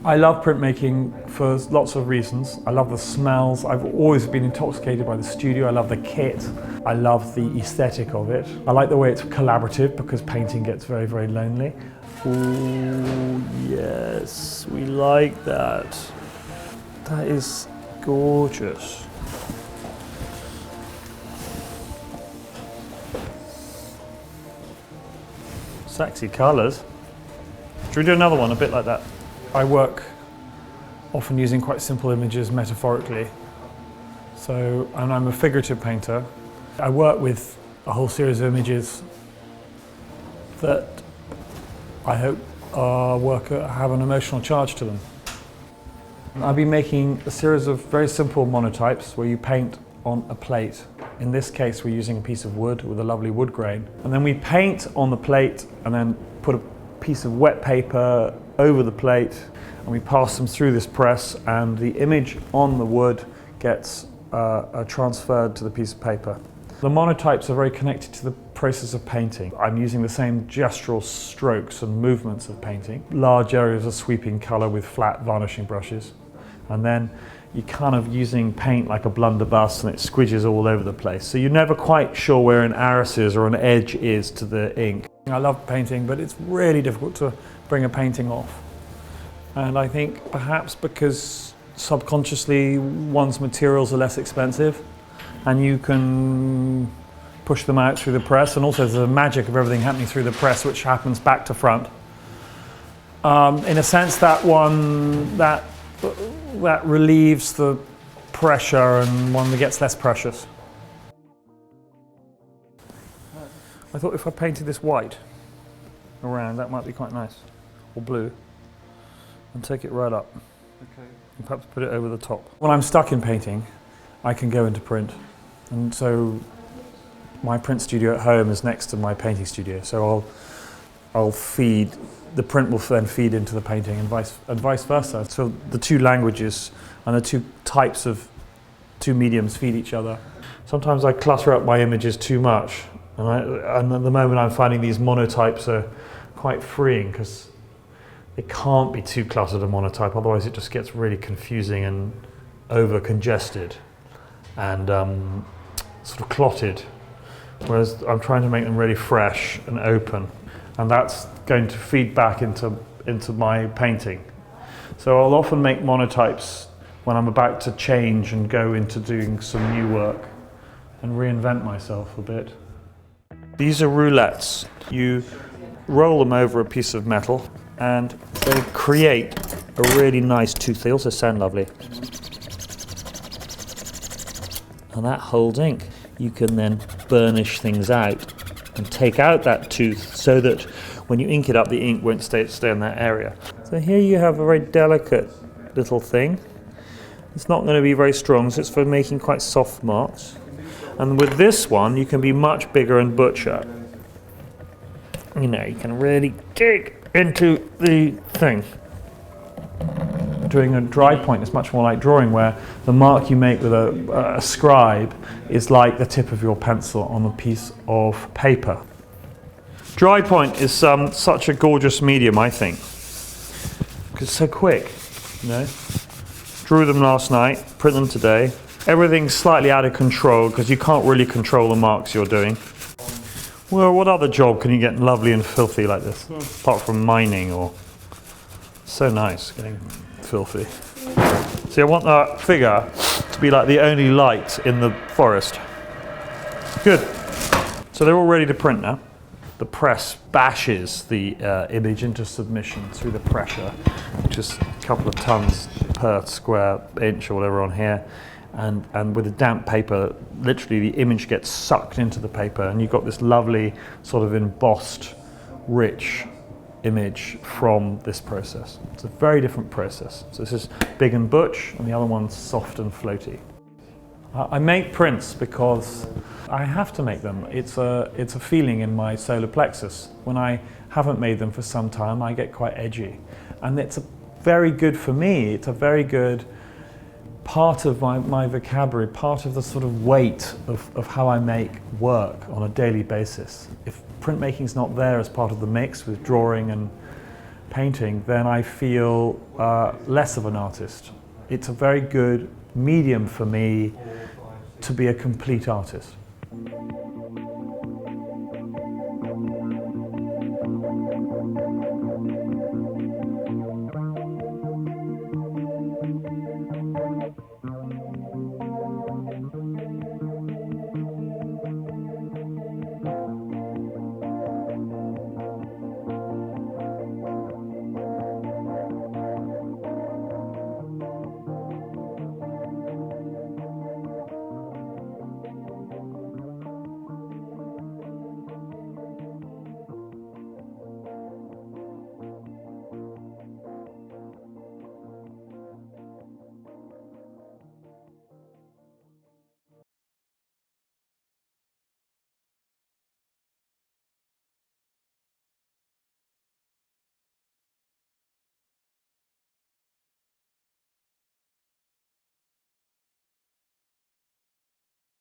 I love printmaking for lots of reasons. I love the smells. I've always been intoxicated by the studio. I love the kit. I love the aesthetic of it. I like the way it's collaborative because painting gets very, very lonely. Oh, yes, we like that. That is gorgeous. Sexy colours. Should we do another one a bit like that? I work often using quite simple images metaphorically. And I'm a figurative painter. I work with a whole series of images that I hope have an emotional charge to them. I've been making a series of very simple monotypes where you paint on a plate. In this case, we're using a piece of wood with a lovely wood grain. And then we paint on the plate and then put a piece of wet paper over the plate, and we pass them through this press, and the image on the wood gets transferred to the piece of paper. The monotypes are very connected to the process of painting. I'm using the same gestural strokes and movements of painting. Large areas of sweeping colour with flat varnishing brushes, and then you're kind of using paint like a blunderbuss and it squidges all over the place. So you're never quite sure where an iris is or an edge is to the ink. I love painting, but it's really difficult to bring a painting off. And I think perhaps because subconsciously one's materials are less expensive and you can push them out through the press, and also there's the magic of everything happening through the press, which happens back to front. In a sense, that relieves the pressure and one gets less precious. I thought if I painted this white around, that might be quite nice, or blue, and take it right up. Okay. And perhaps put it over the top. When I'm stuck in painting, I can go into print, and so my print studio at home is next to my painting studio. So I'll feed, the print will then feed into the painting, and vice versa. So the two languages and the two types of two mediums feed each other. Sometimes I clutter up my images too much. And at the moment I'm finding these monotypes are quite freeing because it can't be too cluttered a monotype, otherwise it just gets really confusing and over congested and sort of clotted. Whereas I'm trying to make them really fresh and open, and that's going to feed back into my painting. So I'll often make monotypes when I'm about to change and go into doing some new work and reinvent myself a bit. These are roulettes. You roll them over a piece of metal and they create a really nice tooth. They also sound lovely. And that holds ink. You can then burnish things out and take out that tooth so that when you ink it up, the ink won't stay in that area. So here you have a very delicate little thing. It's not going to be very strong, so it's for making quite soft marks. And with this one, you can be much bigger and butcher. You know, you can really dig into the thing. Doing a dry point is much more like drawing, where the mark you make with a scribe is like the tip of your pencil on a piece of paper. Dry point is such a gorgeous medium, I think, because it's so quick. You know, drew them last night, print them today. Everything's slightly out of control because you can't really control the marks you're doing. Well, what other job can you get lovely and filthy like this, apart from mining? Or so nice getting filthy. See, I want that figure to be like the only light in the forest. Good. So they're all ready to print now. The press bashes the image into submission through the pressure, which is a couple of tons per square inch or whatever on here. And with a damp paper, literally the image gets sucked into the paper, and you've got this lovely sort of embossed, rich image from this process. It's a very different process. So this is big and butch, and the other one's soft and floaty. I make prints because I have to make them. It's a feeling in my solar plexus. When I haven't made them for some time, I get quite edgy. And it's very good for me. It's a very good part of my vocabulary, part of the sort of weight of how I make work on a daily basis. If printmaking's not there as part of the mix with drawing and painting, then I feel less of an artist. It's a very good medium for me to be a complete artist.